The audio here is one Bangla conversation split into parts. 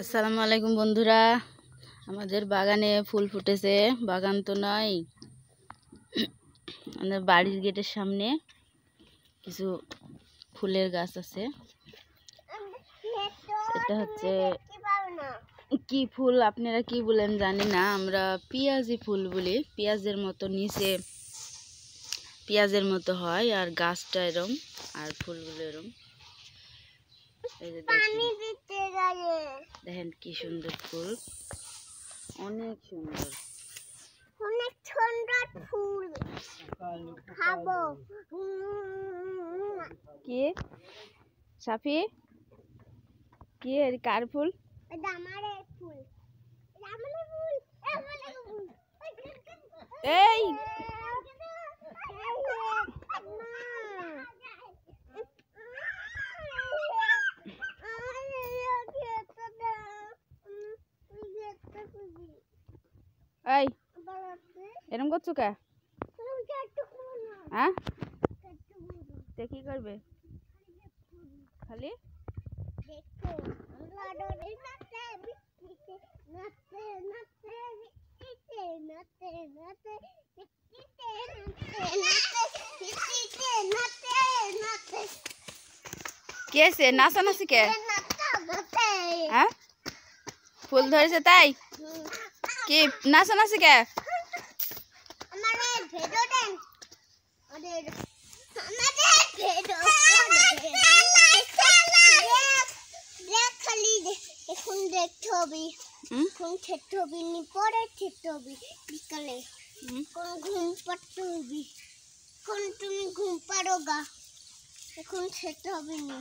আসসালামু আলাইকুম বন্ধুরা, আমাদের বাগানে ফুল ফুটেছে। বাগান তো নয়, আমাদের বাড়ির গেটের সামনে কিছু ফুলের গাছ আছে। এটা হচ্ছে কি ফুল আপনারা কি বলেন জানি না, আমরা পেঁয়াজি ফুল বলি। পেঁয়াজের মতো নিচে পেঁয়াজের মতো হয়, আর গাছটা এরম, আর ফুলগুলো এরম। এই যে দেখেন কি সুন্দর ফুল, অনেক সুন্দর, অনেক সুন্দর ফুল। খাবো কি সাফি, কি এর কার ফুল? এটা আমারে ফুল, এটা আমারে ফুল, এই এই এরম করছো কে? হ্যাঁ, কি করবে খালি? কে সে নাচানাচি কে? হ্যাঁ, ফুল ধরেছে তাই? কি নাচানাচি কে? এখন দেখতে হবে, এখন খেতে হবে, পরে খেতে হবে, বিকালে কোন ঘুম পাড়তে হবে। এখন তুমি ঘুম পাড়ো গা, এখন খেতে হবে না।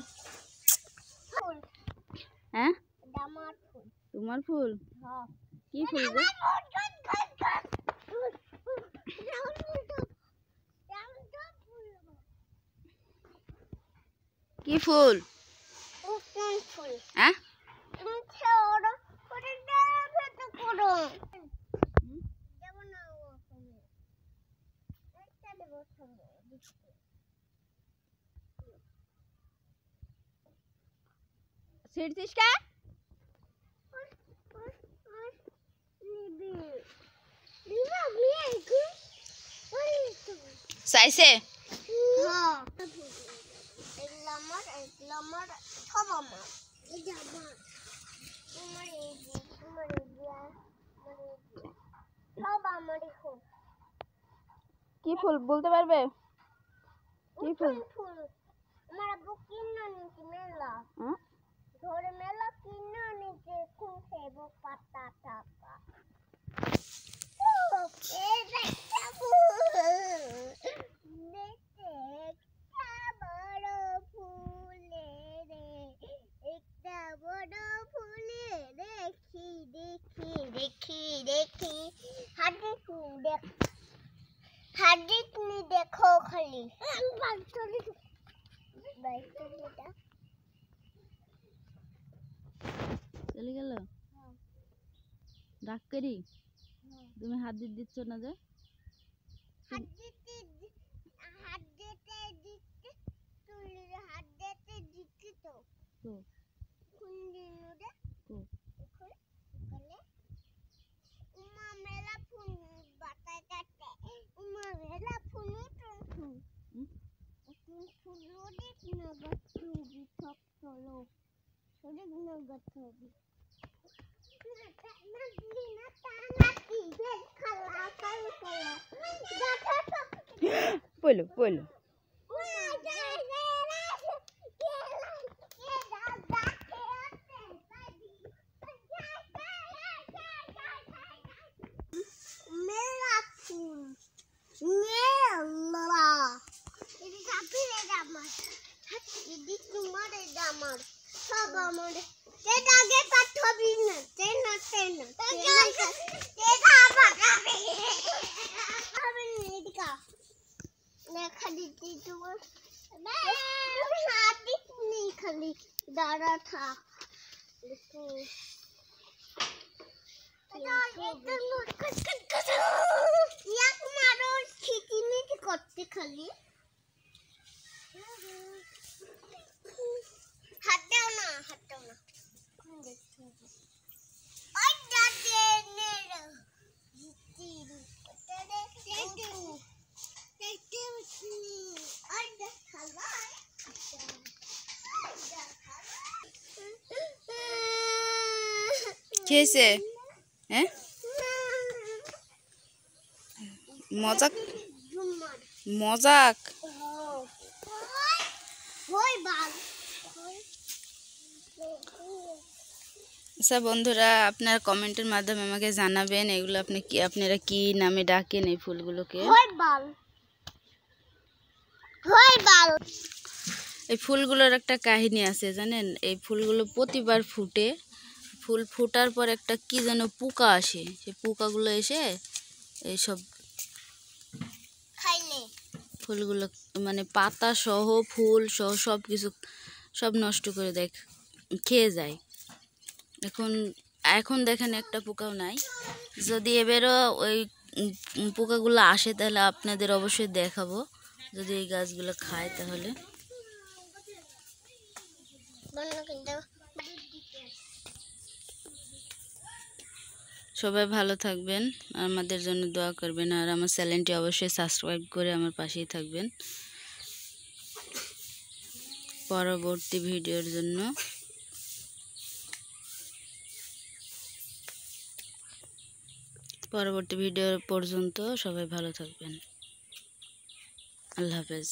হ্যাঁ, আমার ফুল। তোমার ফুল? হ্যাঁ। কি ফুল গো? কি ফুল? হ্যাঁ, ছিড়ছিস কে? চাইছে? কি ফুল বলতে পারবে? কি ফুল? আমার আব্বু কিনে নিয়েছে মেলা, হ্যাঁ, ধরে মেলা কিনে নিয়েছে, খুব খেবো পাতা টাকা। দেখো খালি চলে গেল। রাগ করি তুমি হাত দিচ্ছ না যে? হাত দিতে তো কোন দিন ওরে উমা মেলা ফোন বাতায় কাটে, উমা মেলা ফোন পইলো পইলো। লেখা দিতে তোমার হাত দিতে খালি দাঁড়া থাক করতে খালি হাত দাও না খেয়েছে হ্যাঁ মজাক মজাক আচ্ছা বন্ধুরা, আপনার কমেন্টের মাধ্যমে আমাকে জানাবেন এগুলো আপনারা কি নামে ডাকেন এই ফুলগুলোকে। এই ফুলগুলোর একটা কাহিনী আছে জানেন। এই ফুলগুলো প্রতিবার ফুটে, ফুল ফোটার পর একটা কি যেন পোকা আসে, সেই পোকাগুলো এসে এইসব ফুলগুলো মানে পাতা সহ ফুল সহ সব কিছু সব নষ্ট করে দেয়, খেয়ে যায়। এখন দেখেন একটা পোকাও নাই। যদি এবারও ওই পোকাগুলো আসে তাহলে আপনাদের অবশ্যই দেখাবো। যদি এই গাছগুলো খায় তাহলে। সবাই ভালো থাকবেন, আমাদের জন্য দোয়া করবেন, আর আমার চ্যানেলটি অবশ্যই সাবস্ক্রাইব করে আমার পাশেই থাকবেন পরবর্তী ভিডিওর জন্য। পরবর্তী ভিডিও পর্যন্ত সবাই ভালো থাকবেন। আল্লাহ হাফেজ।